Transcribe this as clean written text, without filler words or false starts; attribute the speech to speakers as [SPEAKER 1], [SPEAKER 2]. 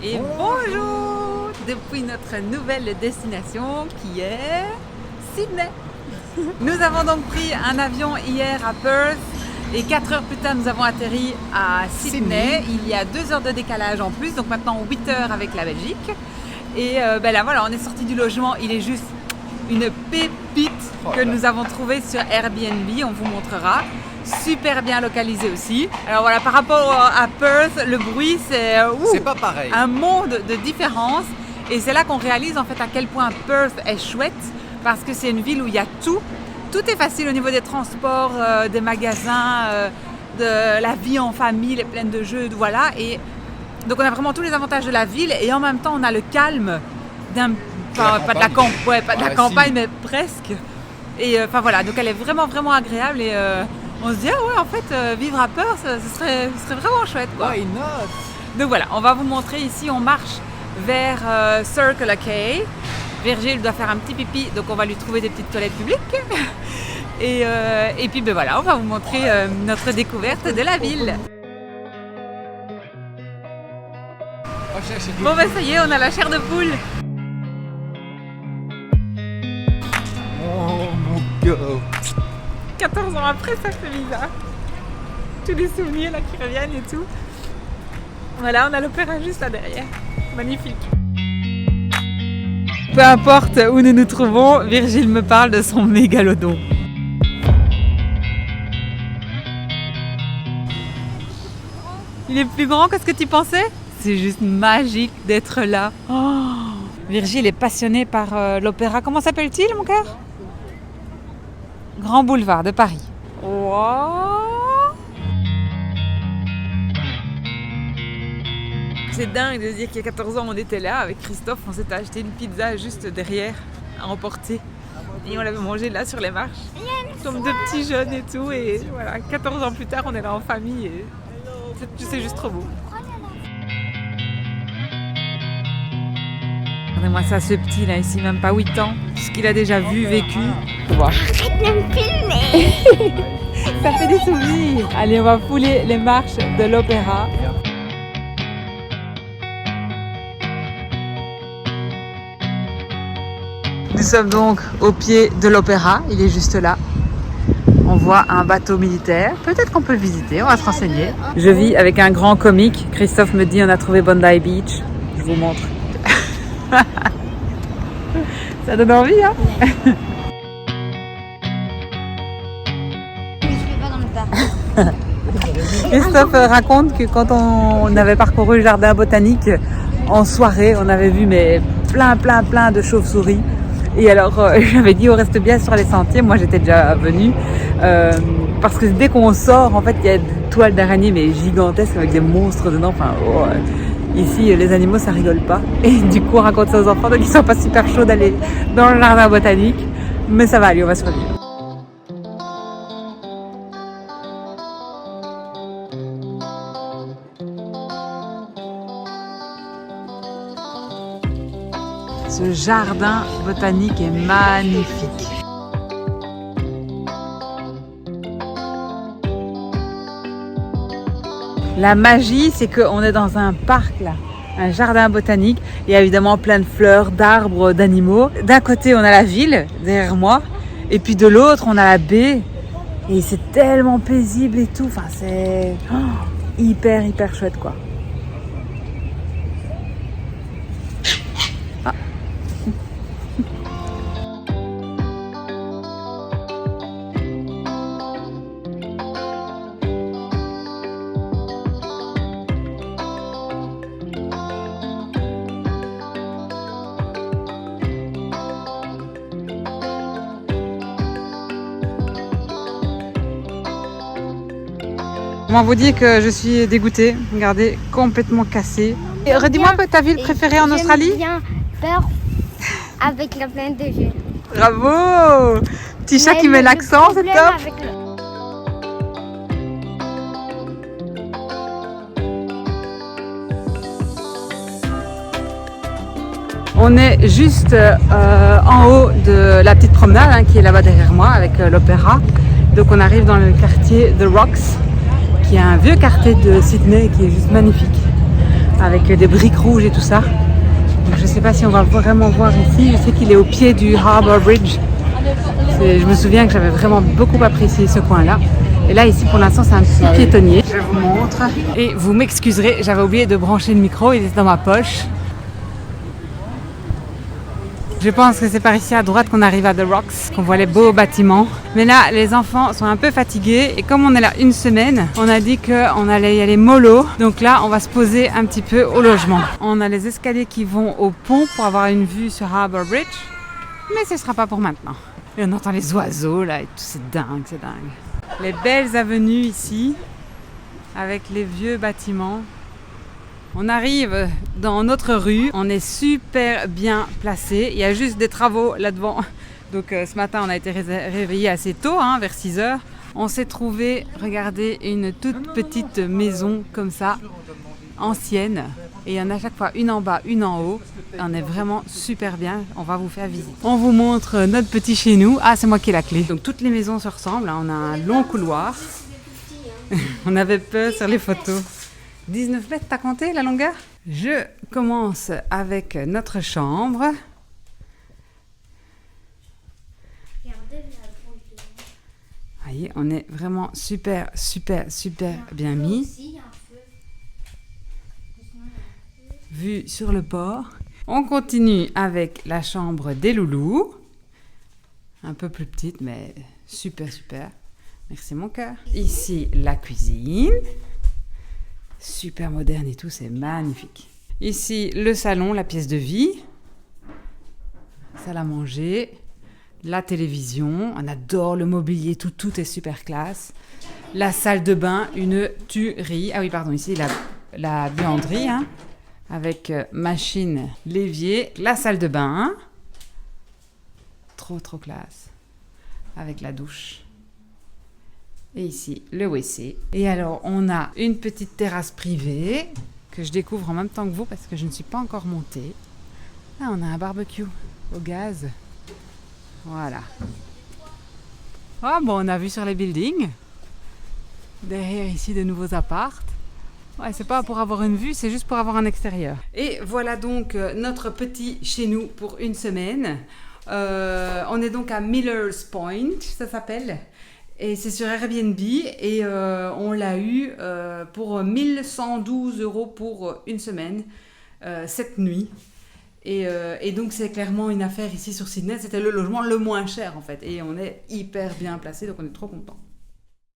[SPEAKER 1] Et bonjour depuis notre nouvelle destination qui est Sydney. Nous avons donc pris un avion hier à Perth et 4 heures plus tard nous avons atterri à Sydney. Il y a 2 heures de décalage en plus, donc maintenant 8 heures avec la Belgique. Et là voilà, on est sorti du logement, il est juste une pépite que nous avons trouvée sur Airbnb, on vous montrera. Super bien localisé aussi. Alors voilà, par rapport à Perth, le bruit c'est
[SPEAKER 2] pas pareil.
[SPEAKER 1] Un monde de différence. Et c'est là qu'on réalise en fait à quel point Perth est chouette, parce que c'est une ville où il y a tout. Tout est facile au niveau des transports, des magasins, de la vie en famille, elle est pleine de jeux, voilà. Et donc on a vraiment tous les avantages de la ville et en même temps on a le calme pas de la campagne, mais presque. Et enfin voilà, donc elle est vraiment agréable et on se dit ah ouais en fait vivre à Perth ce serait vraiment chouette quoi.
[SPEAKER 2] Why not?
[SPEAKER 1] Donc voilà, on va vous montrer ici, on marche vers Circle K. Virgile doit faire un petit pipi, donc on va lui trouver des petites toilettes publiques. Et puis ben voilà, on va vous montrer notre découverte de la ville. Bon ben ça y est, on a la chair de poule.
[SPEAKER 2] Oh mon gars.
[SPEAKER 1] 14 ans après, ça fait bizarre. Tous les souvenirs là qui reviennent et tout. Voilà, on a l'opéra juste là derrière. Magnifique. Peu importe où nous nous trouvons, Virgile me parle de son mégalodon. Il est plus grand que ce que tu pensais? C'est juste magique d'être là. Oh, Virgile est passionné par l'opéra. Comment s'appelle-t-il, mon cœur? Grand Boulevard de Paris. Wow. C'est dingue de se dire qu'il y a 14 ans, on était là avec Christophe, on s'était acheté une pizza juste derrière à emporter. Et on l'avait mangée là sur les marches. Comme deux petits jeunes et tout. Et voilà, 14 ans plus tard, on est là en famille. Et c'est juste trop beau. Regardez-moi ça, ce petit là, ici, même pas 8 ans. Ce qu'il a déjà vu, vécu.
[SPEAKER 3] Arrête de me filmer.
[SPEAKER 1] Ça fait des souvenirs. Allez, on va fouler les marches de l'opéra. Nous sommes donc au pied de l'opéra, il est juste là. On voit un bateau militaire, peut-être qu'on peut le visiter, on va se renseigner. Je vis avec un grand comique, Christophe me dit on a trouvé Bondi Beach, je vous montre. Ça donne envie hein.
[SPEAKER 3] Je suis pas dans le parc.
[SPEAKER 1] Christophe raconte que quand on avait parcouru le jardin botanique en soirée, on avait vu mais plein de chauves-souris. Et alors, j'avais dit, on reste bien sur les sentiers. Moi, j'étais déjà venue. Parce que dès qu'on sort, en fait, il y a des toiles d'araignées, mais gigantesques, avec des monstres dedans. Enfin, ici, les animaux, ça rigole pas. Et du coup, on raconte ça aux enfants. Donc, ils sont pas super chauds d'aller dans le jardin botanique. Mais ça va aller, on va se revenir. Ce jardin botanique est magnifique. La magie, c'est qu'on est dans un parc là, un jardin botanique. Il y a évidemment plein de fleurs, d'arbres, d'animaux. D'un côté, on a la ville derrière moi, et puis de l'autre, on a la baie. Et c'est tellement paisible et tout. Enfin, c'est hyper chouette quoi. Comment vous dire que je suis dégoûtée, regardez, complètement cassée. Redis-moi un peu ta ville préférée en Australie.
[SPEAKER 3] J'aime bien Perth avec la plaine de jeux.
[SPEAKER 1] Bravo! Petit chat qui met l'accent, c'est top! On est juste en haut de la petite promenade hein, qui est là-bas derrière moi avec l'opéra. Donc on arrive dans le quartier The Rocks, qui est un vieux quartier de Sydney qui est juste magnifique. avec des briques rouges et tout ça. Donc, je ne sais pas si on va vraiment voir ici. Je sais qu'il est au pied du Harbour Bridge. Je me souviens que j'avais vraiment beaucoup apprécié ce coin-là. Et là, ici, pour l'instant, c'est un petit piétonnier. Je vous montre. Et vous m'excuserez, j'avais oublié de brancher le micro, il était dans ma poche. Je pense que c'est par ici à droite qu'on arrive à The Rocks, qu'on voit les beaux bâtiments. Mais là, les enfants sont un peu fatigués. Et comme on est là une semaine, on a dit qu'on allait y aller mollo. Donc là, on va se poser un petit peu au logement. On a les escaliers qui vont au pont pour avoir une vue sur Harbour Bridge. Mais ce ne sera pas pour maintenant. Et on entend les oiseaux là et tout, c'est dingue, c'est dingue. Les belles avenues ici, avec les vieux bâtiments. On arrive dans notre rue, on est super bien placé. Il y a juste des travaux là-devant. Donc ce matin, on a été réveillés assez tôt, vers 6 heures. On s'est trouvé, regardez, une toute petite maison comme ça, ancienne. Et il y en a à chaque fois une en bas, une en haut. On est vraiment super bien, on va vous faire visiter. On vous montre notre petit chez nous. Ah, c'est moi qui ai la clé. Donc toutes les maisons se ressemblent, on a un long couloir. On avait peur sur les photos. 19 mètres, t'as compté la longueur? Je commence avec notre chambre. Vous voyez, on est vraiment super bien mis. Vue sur le port. On continue avec la chambre des loulous. Un peu plus petite, mais super. Merci mon cœur. Ici, la cuisine. Super moderne et tout, c'est magnifique. Ici, le salon, la pièce de vie. Salle à manger. La télévision. On adore le mobilier, tout est super classe. La salle de bain, une tuerie. Ah oui, pardon, ici, la buanderie, avec machine, l'évier, la salle de bain. Trop classe. Avec la douche. Et ici, le WC. Et alors, on a une petite terrasse privée que je découvre en même temps que vous parce que je ne suis pas encore montée. Là, on a un barbecue au gaz. Voilà. Ah bon, on a vu sur les buildings. Derrière ici, de nouveaux apparts. Ouais, c'est pas pour avoir une vue, c'est juste pour avoir un extérieur. Et voilà donc notre petit chez nous pour une semaine. On est donc à Millers Point, ça s'appelle. Et c'est sur Airbnb et on l'a eu pour 1112 € pour une semaine, 7 nuits. Et donc c'est clairement une affaire ici sur Sydney, c'était le logement le moins cher en fait. Et on est hyper bien placé, donc on est trop content.